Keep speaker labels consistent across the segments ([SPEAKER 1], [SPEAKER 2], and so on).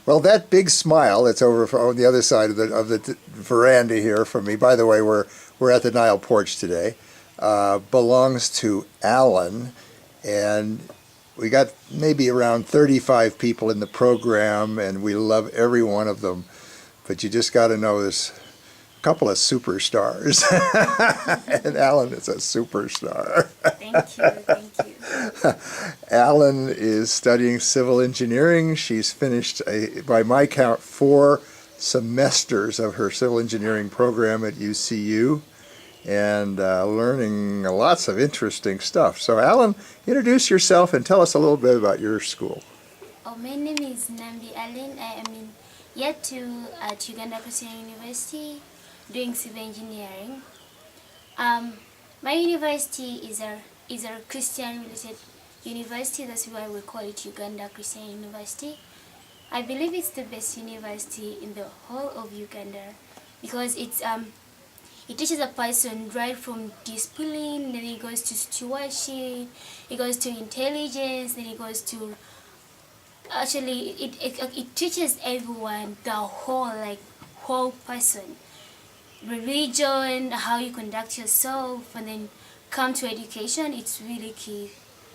[SPEAKER 1] Well, that big smile that's over on the other side of the veranda here from me. By the way, we're at the Nile porch today. Belongs to Alan, and we got maybe around 35 people in the program, and we love every one of them. But you just got to know there's a couple of superstars, and Alan is a superstar.
[SPEAKER 2] Thank you.
[SPEAKER 1] Alan is studying civil engineering. She's finished, by my count, 4 semesters of her civil engineering program at UCU, and learning lots of interesting stuff. So Alan, introduce yourself and tell us a little bit about your school.
[SPEAKER 2] Oh, my name is Nambi Allen. I am in year 2 at Uganda Christian University doing civil engineering. My university is a Christian related university. That's why we call it Uganda Christian University. I believe it's the best university in the whole of Uganda because it teaches a person right from discipline, then it goes to stewardship, it goes to intelligence, then it goes to it teaches everyone the whole person, religion, how you conduct yourself, and then come to education. It's really key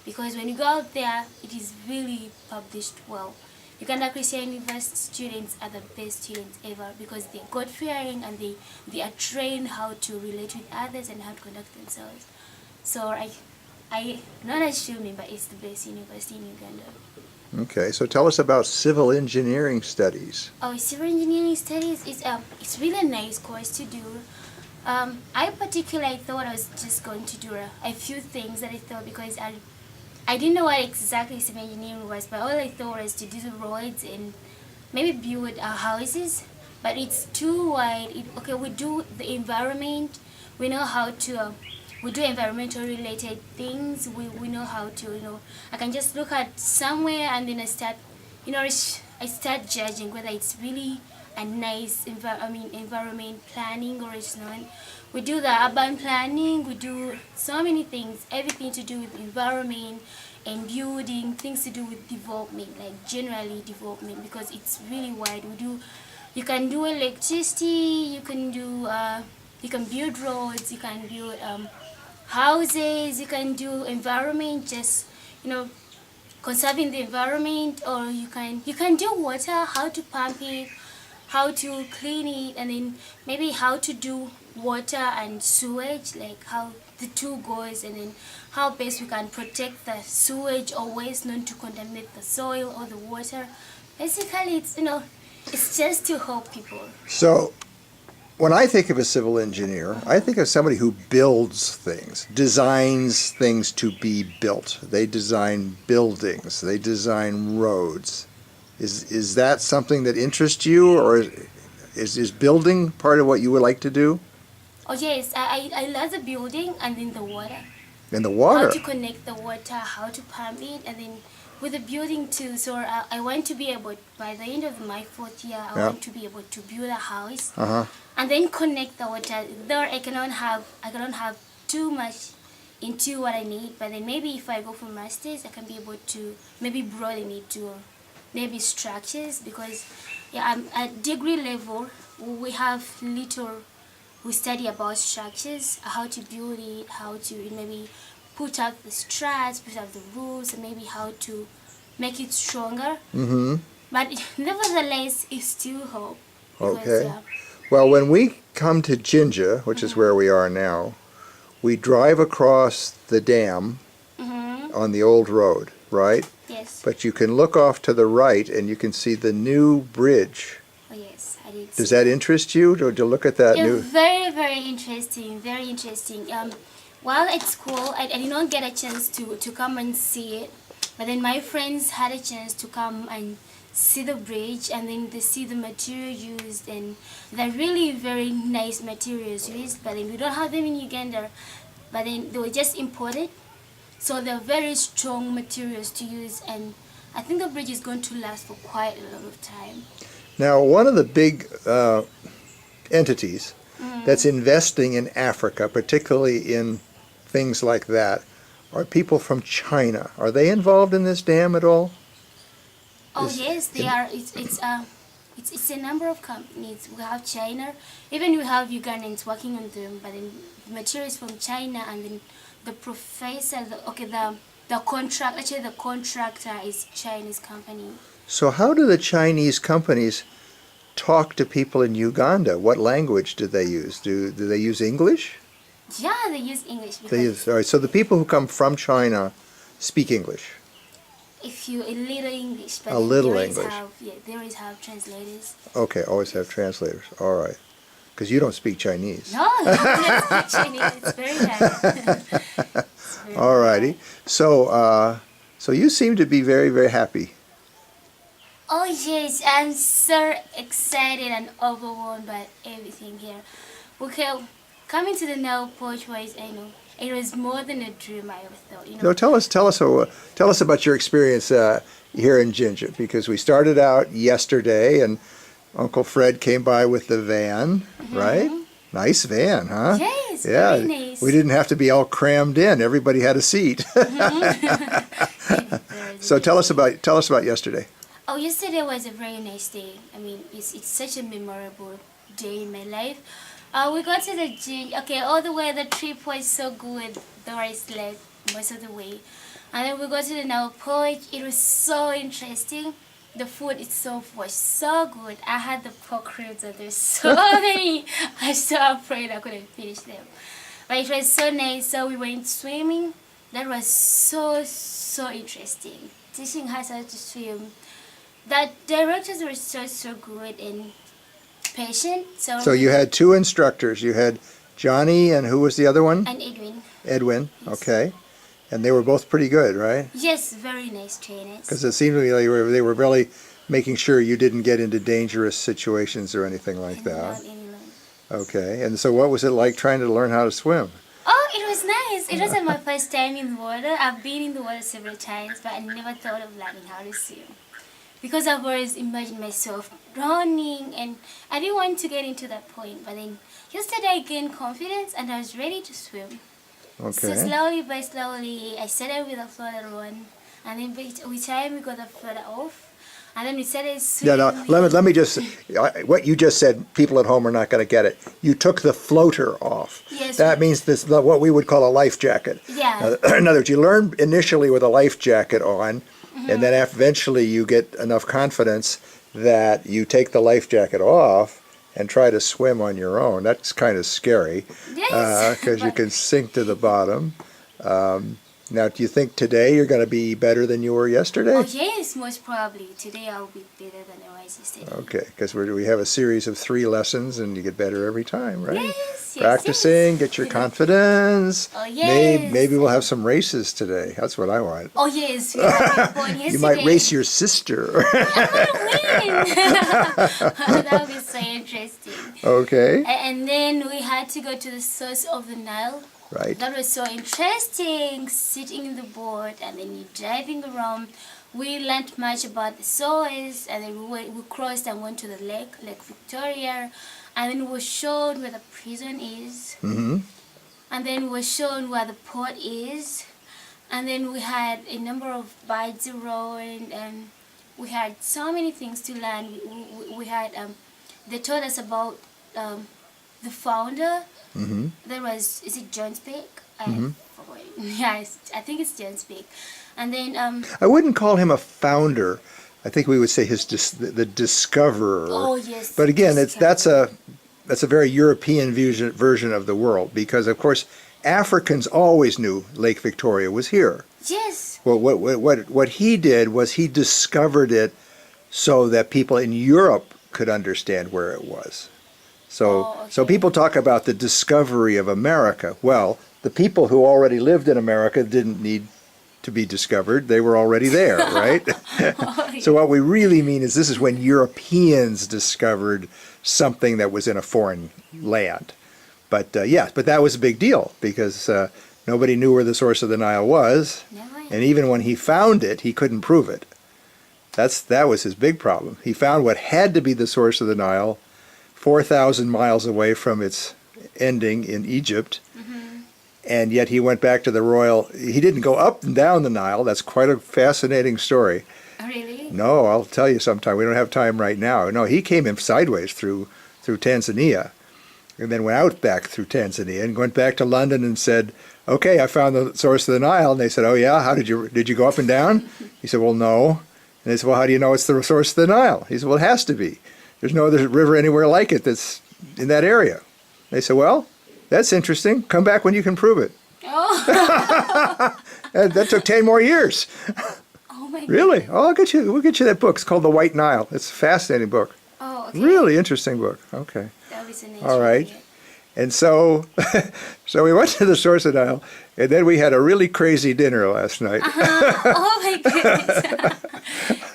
[SPEAKER 2] because when you go out there, it is really published well. Uganda Christian University students are the best students ever because they're God-fearing and they are trained how to relate with others and how to conduct themselves. So I not assuming, but it's the best university in Uganda.
[SPEAKER 1] Okay, so tell us about civil engineering studies.
[SPEAKER 2] Oh, civil engineering studies is it's really a nice course to do. I particularly thought I was just going to do a few things that I thought because I didn't know what exactly civil engineering was, but all I thought was to do the roads and maybe build houses. But it's too wide. Okay, we do the environment. We know how to. We do environmental related things. We know how to. I can just look at somewhere and then I start. I start judging whether it's really a nice environment planning or it's not. We do the urban planning, we do so many things, everything to do with environment and building, things to do with development, like generally development, because it's really wide. You can do electricity, you can build roads, you can build houses, you can do environment, just conserving the environment, or you can do water, how to pump it, how to clean it, and then maybe how to do water and sewage, like how the two goes, and then how best we can protect the sewage or waste not to contaminate the soil or the water. Basically, it's just to help people.
[SPEAKER 1] So when I think of a civil engineer, I think of somebody who builds things, designs things to be built. They design buildings, they design roads. Is that something that interests you, or is building part of what you would like to do?
[SPEAKER 2] Oh yes, I love the building and then the water.
[SPEAKER 1] And the water?
[SPEAKER 2] How to connect the water, how to pump it, and then with the building too. So I want to be able, by the end of my 4th year, I want to be able to build a house and then connect the water. Though I cannot have too much into what I need, but then maybe if I go for masters, I can be able to maybe broaden it to maybe structures, because I'm at degree level. We study about structures, how to build it, how to maybe put up the struts, put up the roofs, and maybe how to make it stronger. But nevertheless, it's still hope.
[SPEAKER 1] Okay. Well, when we come to Jinja, which is where we are now, we drive across the dam on the old road, right?
[SPEAKER 2] Yes.
[SPEAKER 1] But you can look off to the right and you can see the new bridge.
[SPEAKER 2] Oh yes, I did.
[SPEAKER 1] Does that interest you to look at that new?
[SPEAKER 2] Very, very interesting. Very interesting. While at school, I did not get a chance to come and see it, but then my friends had a chance to come and see the bridge, and then they see the material used, and they're really very nice materials used. But then we don't have them in Uganda, but then they were just imported. So they're very strong materials to use, and I think the bridge is going to last for quite a lot of time.
[SPEAKER 1] Now, one of the big entities that's investing in Africa, particularly in things like that, are people from China. Are they involved in this dam at all?
[SPEAKER 2] Oh yes, they are. It's a number of companies. We have China, even we have Ugandans working on them, but then the material is from China, and then the professor, the contract, actually the contractor is Chinese company.
[SPEAKER 1] So how do the Chinese companies talk to people in Uganda? What language do they use? Do they use English?
[SPEAKER 2] Yeah, they use English
[SPEAKER 1] They
[SPEAKER 2] because
[SPEAKER 1] use, all right, so the people who come from China speak English.
[SPEAKER 2] if you a little English, but
[SPEAKER 1] A little
[SPEAKER 2] they always
[SPEAKER 1] English.
[SPEAKER 2] they always have translators.
[SPEAKER 1] Okay, always have translators. All right. Because you don't speak Chinese.
[SPEAKER 2] No, that's not Chinese. It's very hard.
[SPEAKER 1] All righty. So you seem to be very, very happy.
[SPEAKER 2] Oh yes, I'm so excited and overwhelmed by everything here. Okay, coming to the nail porch was, it was more than a dream I ever thought.
[SPEAKER 1] No, tell us about your experience here in Ginger, because we started out yesterday, and Uncle Fred came by with the van, right? Nice van, huh?
[SPEAKER 2] Yes,
[SPEAKER 1] Yeah,
[SPEAKER 2] very nice.
[SPEAKER 1] we didn't have to be all crammed in. Everybody had a seat. So tell us about yesterday.
[SPEAKER 2] Oh, yesterday was a very nice day. I mean, it's such a memorable day in my life. We got to the gym. Okay, all the way the trip was so good. Though I slept most of the way, and then we got to the nail porch. It was so interesting. The food itself was so good. I had the pork ribs and there's so many. I was so afraid I couldn't finish them. But it was so nice. So we went swimming. That was so interesting. Teaching us how to swim. The directors were so good and patient.
[SPEAKER 1] So you had two instructors. You had Johnny, and who was the other one?
[SPEAKER 2] And Edwin.
[SPEAKER 1] Edwin,
[SPEAKER 2] Yes.
[SPEAKER 1] okay. And they were both pretty good, right?
[SPEAKER 2] Yes, very nice trainers.
[SPEAKER 1] Because it seemed to me like they were really making sure you didn't get into dangerous situations or anything like that. Okay. And so what was it like trying to learn how to swim?
[SPEAKER 2] Oh, it was nice. It wasn't my first time in the water. I've been in the water several times, but I never thought of learning how to swim. Because I've always imagined myself drowning, and I didn't want to get into that point. But then yesterday I gained confidence and I was ready to swim. So
[SPEAKER 1] Okay.
[SPEAKER 2] slowly by slowly, I started with a floater on, and then with time we got the floater off, and then we started
[SPEAKER 1] Yeah,
[SPEAKER 2] swimming.
[SPEAKER 1] no, let me just, what you just said, people at home are not going to get it. You took the floater off.
[SPEAKER 2] Yes.
[SPEAKER 1] That means this, what we would call a life jacket.
[SPEAKER 2] Yeah.
[SPEAKER 1] In other words, you learn initially with a life jacket on, and then eventually you get enough confidence that you take the life jacket off and try to swim on your own. That's kind of scary,
[SPEAKER 2] Yes.
[SPEAKER 1] because you
[SPEAKER 2] But-
[SPEAKER 1] can sink to the bottom. Now, do you think today you're going to be better than you were yesterday?
[SPEAKER 2] Oh yes, most probably. Today I'll be better than I was yesterday.
[SPEAKER 1] Okay, because we have a series of 3 lessons, and you get better every time, right?
[SPEAKER 2] Yes, yes,
[SPEAKER 1] Practicing,
[SPEAKER 2] yes.
[SPEAKER 1] get your confidence.
[SPEAKER 2] Oh yes.
[SPEAKER 1] Maybe we'll have some races today. That's what I want.
[SPEAKER 2] Oh yes, we had one yesterday.
[SPEAKER 1] You might race your sister.
[SPEAKER 2] I'm gonna win. That would be so interesting.
[SPEAKER 1] Okay,
[SPEAKER 2] And then we had to go to the source of the Nile.
[SPEAKER 1] right.
[SPEAKER 2] That was so interesting, sitting in the boat and then you driving around. We learned much about the source, and then we crossed and went to the Lake Victoria, and then we were shown where the prison is,
[SPEAKER 1] Mm-hmm.
[SPEAKER 2] and then we were shown where the port is, and then we had a number of birds around, and we had so many things to learn. We had, they told us about the founder.
[SPEAKER 1] Mm-hmm.
[SPEAKER 2] There was, is it John Speak?
[SPEAKER 1] Mhm.
[SPEAKER 2] Yes, I think it's John Speak. And then,
[SPEAKER 1] I wouldn't call him a founder. I think we would say the discoverer.
[SPEAKER 2] oh yes.
[SPEAKER 1] But again,
[SPEAKER 2] discovery.
[SPEAKER 1] that's a very European version of the world, because of course Africans always knew Lake Victoria was here.
[SPEAKER 2] Yes.
[SPEAKER 1] Well, what he did was he discovered it so that people in Europe could understand where it was. So
[SPEAKER 2] Oh, okay.
[SPEAKER 1] so people talk about the discovery of America. Well, the people who already lived in America didn't need to be discovered. They were already there, right?
[SPEAKER 2] Oh,
[SPEAKER 1] So what we really mean is this is when Europeans discovered something that was in a foreign land. But but that was a big deal, because nobody knew where the source of the Nile was,
[SPEAKER 2] Never.
[SPEAKER 1] and even when he found it, he couldn't prove it. That was his big problem. He found what had to be the source of the Nile 4,000 miles away from its ending in Egypt, and yet he went back to the royal. He didn't go up and down the Nile. That's quite a fascinating story.
[SPEAKER 2] Oh, really? right?
[SPEAKER 1] No, I'll tell you sometime. We don't have time right now. No, he came in sideways through Tanzania, and then went out back through Tanzania and went back to London and said, "Okay, I found the source of the Nile." And they said, "Oh yeah, how did you go up and down?" He said, "Well, no." And they said, "Well, how do you know it's the source of the Nile?" He said, "Well, it has to be. There's no other river anywhere like it that's in that area." They said, "Well, that's interesting. Come back when you can prove it."
[SPEAKER 2] Oh,
[SPEAKER 1] That took 10 more years.
[SPEAKER 2] oh my
[SPEAKER 1] Really?
[SPEAKER 2] goodness.
[SPEAKER 1] Oh, we'll get you that book. It's called The White Nile. It's a fascinating book.
[SPEAKER 2] Oh, okay.
[SPEAKER 1] Really interesting book. Okay.
[SPEAKER 2] That was an
[SPEAKER 1] All right.
[SPEAKER 2] issue,
[SPEAKER 1] And so, so we went to the source of the Nile, and then we had a really crazy dinner last night.
[SPEAKER 2] Oh my goodness.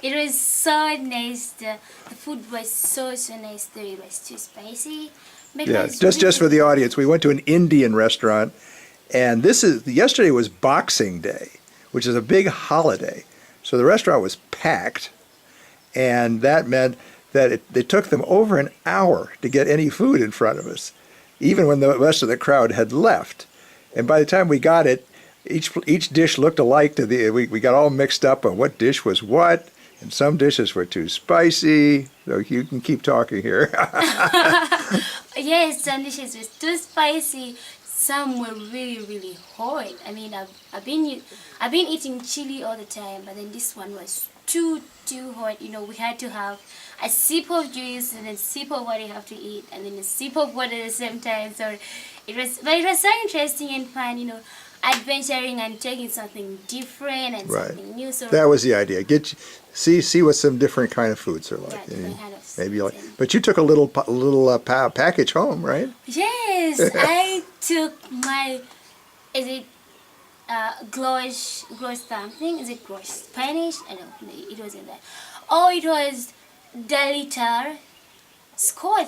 [SPEAKER 2] It was so nice. The food was so nice. It was too spicy. But it
[SPEAKER 1] Yeah,
[SPEAKER 2] was
[SPEAKER 1] just for
[SPEAKER 2] really
[SPEAKER 1] the audience, we went to an Indian restaurant, and yesterday was Boxing Day, which is a big holiday. So the restaurant was packed, and that meant that it took them over an hour to get any food in front of us, even when the rest of the crowd had left. And by the time we got it, each dish looked alike. We got all mixed up on what dish was what, and some dishes were too spicy. So you can keep talking here.
[SPEAKER 2] Yes, some dishes were too spicy. Some were really hot. I mean, I've been eating chili all the time, but then this one was too hot. You know, we had to have a sip of juice and a sip of what you have to eat, and then a sip of water at the same time. So it was so interesting and fun. You know, adventuring and taking something different and
[SPEAKER 1] Right.
[SPEAKER 2] something new. So
[SPEAKER 1] That was the idea. See what some different kind of foods are like.
[SPEAKER 2] yeah, different kind of
[SPEAKER 1] Maybe you like.
[SPEAKER 2] foods and-
[SPEAKER 1] But you took a little package home, right?
[SPEAKER 2] Yes, I took my. Is it gloss something? Is it gloss Spanish? I don't know. It wasn't that. Oh, it was Delitar Scott.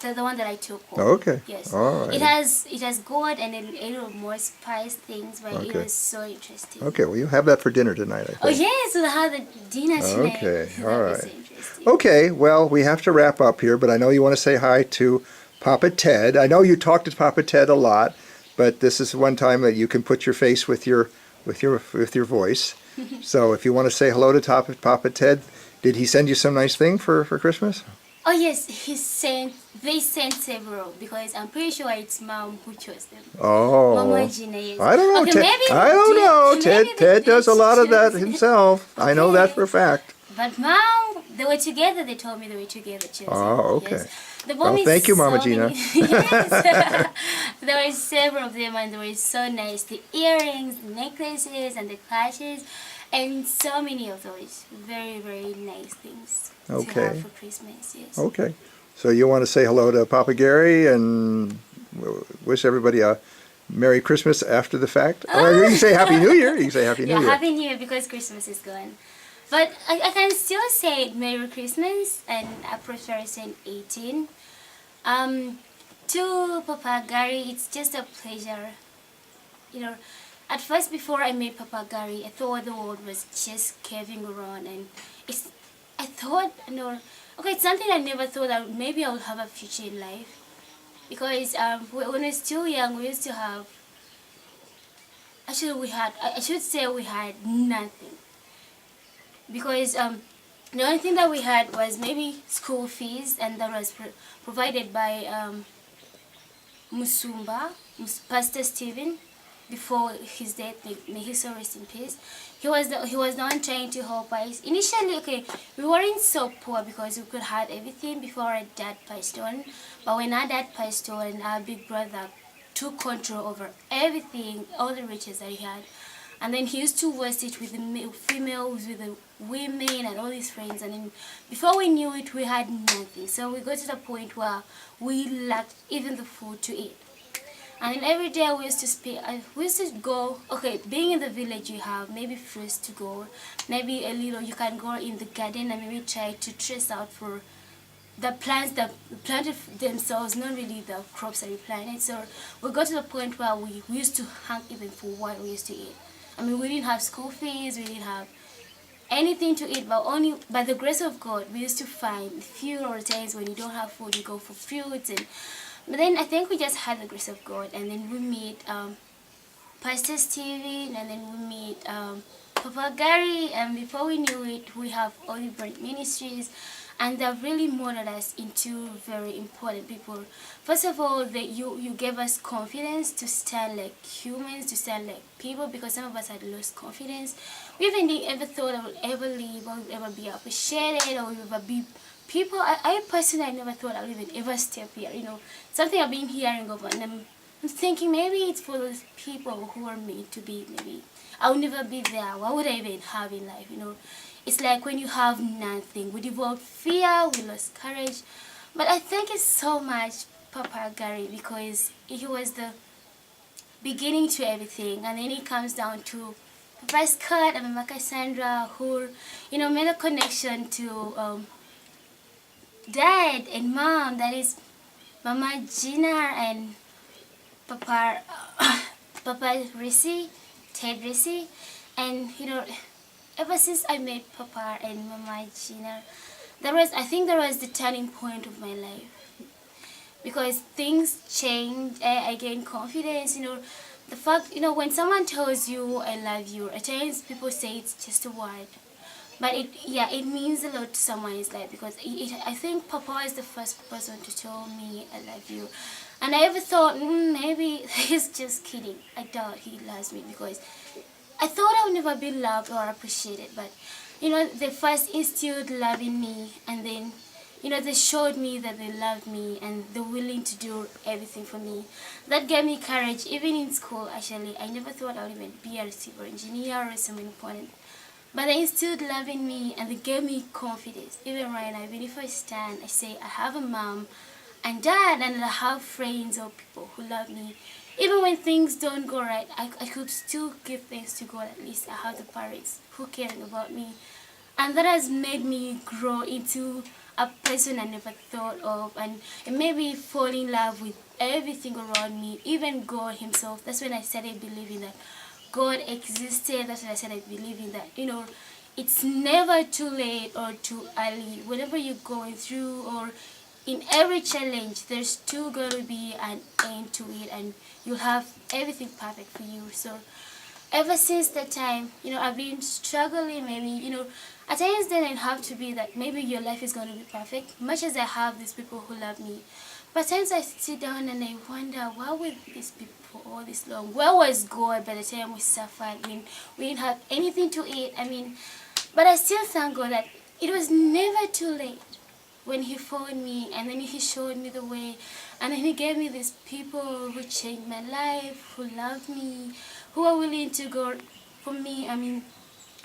[SPEAKER 2] The one that I took home.
[SPEAKER 1] Okay.
[SPEAKER 2] Yes.
[SPEAKER 1] All right.
[SPEAKER 2] It has gold and a little more spice things, but it
[SPEAKER 1] Okay.
[SPEAKER 2] was so interesting.
[SPEAKER 1] Okay. Well, you have that for dinner tonight, I think.
[SPEAKER 2] Oh yes, we'll have the dinner tonight.
[SPEAKER 1] Okay,
[SPEAKER 2] That
[SPEAKER 1] all
[SPEAKER 2] was
[SPEAKER 1] right.
[SPEAKER 2] interesting.
[SPEAKER 1] Okay. Well, we have to wrap up here, but I know you want to say hi to Papa Ted. I know you talk to Papa Ted a lot, but this is one time that you can put your face with your voice. So if you want to say hello to Papa Ted, did he send you some nice thing for Christmas?
[SPEAKER 2] Oh yes, they sent several because I'm pretty sure it's Mom who chose them.
[SPEAKER 1] Oh.
[SPEAKER 2] Mama Gina, yes.
[SPEAKER 1] I don't know,
[SPEAKER 2] Okay,
[SPEAKER 1] Ted.
[SPEAKER 2] maybe
[SPEAKER 1] I
[SPEAKER 2] they
[SPEAKER 1] don't
[SPEAKER 2] did-
[SPEAKER 1] know.
[SPEAKER 2] maybe they
[SPEAKER 1] Ted does a
[SPEAKER 2] did
[SPEAKER 1] lot of that
[SPEAKER 2] choose-
[SPEAKER 1] himself. I know that
[SPEAKER 2] Okay.
[SPEAKER 1] for a fact.
[SPEAKER 2] But Mom, they were together. They told me they were together choosing.
[SPEAKER 1] Oh, okay.
[SPEAKER 2] Yes. They bought
[SPEAKER 1] Well,
[SPEAKER 2] me
[SPEAKER 1] thank you, Mama
[SPEAKER 2] so
[SPEAKER 1] Gina.
[SPEAKER 2] many- Yes. There were several of them, and they were so nice. The earrings, the necklaces, and the clutches, and so many of those very nice things to
[SPEAKER 1] Okay.
[SPEAKER 2] have for Christmas. Yes.
[SPEAKER 1] Okay. So you want to say hello to Papa Gary and wish everybody a Merry Christmas after the fact? Or you can say Happy New Year. You can say Happy New
[SPEAKER 2] Yeah,
[SPEAKER 1] Year.
[SPEAKER 2] Happy New Year because Christmas is gone. But I can still say Merry Christmas and I prefer saying 18. To Papa Gary, it's just a pleasure. You know, at first before I met Papa Gary, I thought the world was just curving around, and I thought, you know, okay, it's something I never thought that maybe I would have a future in life. Because when I was still young, we used to have, actually I should say we had nothing. Because the only thing that we had was maybe school fees, and that was provided by Musumba, Pastor Stephen, before his death. May his soul rest in peace. He was the one trying to help us. Initially, okay, we weren't so poor because we could have everything before our dad passed on. But when our dad passed on, our big brother took control over everything, all the riches that he had. And then he used to waste it with the females, with the women, and all his friends. And then before we knew it, we had nothing. So we got to the point where we lacked even the food to eat. And then every day we used to go, okay, being in the village, you have maybe fruits to go, maybe a little, you can go in the garden and maybe try to trace out for the plants that planted themselves, not really the crops that we planted. So we got to the point where we used to hunt even for what we used to eat. I mean, we didn't have school fees, we didn't have anything to eat, but only by the grace of God, we used to find few or times when you don't have food, you go for fruits. But then I think we just had the grace of God, and then we meet Pastor Steven, and then we meet Papa Gary, and before we knew it, we have Olive Branch Ministries, and they've really molded us into very important people. First of all, you gave us confidence to stand like humans, to stand like people, because some of us had lost confidence. We even didn't ever thought I would ever leave, or would ever be appreciated, or would ever be people. I personally, I never thought I would even ever step here. Something I've been hearing over, and I'm thinking maybe it's for those people who are meant to be. Maybe I'll never be there. What would I even have in life? It's like when you have nothing. We develop fear, we lost courage. But I thank you so much, Papa Gary, because he was the beginning to everything. And then it comes down to Papa Scott and Mama Cassandra, who, made a connection to dad and mom. That is Mama Gina and Papa, Papa Rissy, Ted Rissy. And, ever since I met Papa and Mama Gina, I think there was the turning point of my life, because things changed. I gained confidence. The fact, when someone tells you I love you, at times people say it's just a word, but it means a lot to someone's life, because I think Papa is the first person to tell me I love you. And I ever thought, maybe he's just kidding. I doubt he loves me, because I thought I would never be loved or appreciated. But, they first instilled love in me, and then, they showed me that they loved me and they're willing to do everything for me. That gave me courage. Even in school, actually, I never thought I would even be a receiver engineer or something important. But they instilled love in me, and they gave me confidence. Even right now, even if I stand, I say I have a mom and dad, and I have friends or people who love me. Even when things don't go right, I could still give thanks to God. At least I have the parents who care about me. And that has made me grow into a person I never thought of, and it made me fall in love with everything around me, even God himself. That's when I started believing that God existed. That's when I started believing that, it's never too late or too early. Whatever you're going through, or in every challenge, there's still going to be an end to it, and you'll have everything perfect for you. So ever since that time, I've been struggling. Maybe, at times then it have to be that maybe your life is going to be perfect, much as I have these people who love me. But sometimes I sit down and I wonder, why were these people for all this long? Where was God by the time we suffered? We didn't have anything to eat. But I still thank God that it was never too late when he found me, and then he showed me the way, and then he gave me these people who changed my life, who loved me, who are willing to go for me.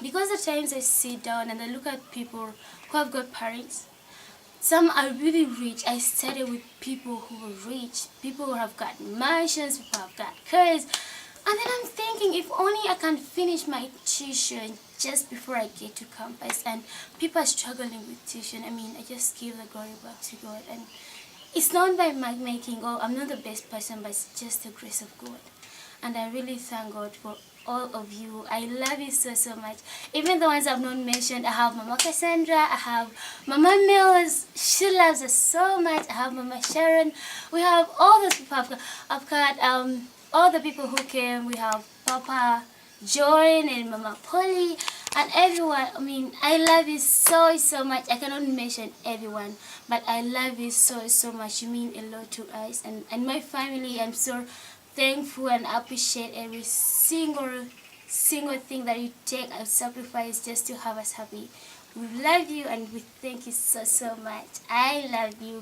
[SPEAKER 2] Because at times I sit down and I look at people who have got parents. Some are really rich. I studied with people who are rich, people who have got mansions, people who have got cars. And then I'm thinking, if only I can finish my tuition just before I get to campus. And people are struggling with tuition. I just give the glory back to God. And it's not by my making, or I'm not the best person, but it's just the grace of God. And I really thank God for all of you. I love you so, so much. Even the ones I've not mentioned, I have Mama Cassandra, I have Mama Mills, she loves us so much. I have Mama Sharon. We have all those people. I've got all the people who came. We have Papa John and Mama Polly and everyone. I love you so, so much. I cannot mention everyone, but I love you so, so much. You mean a lot to us, and my family. I'm so thankful and appreciate every single thing that you take and sacrifice just to have us happy. We love you, and we thank you so, so much. I love you.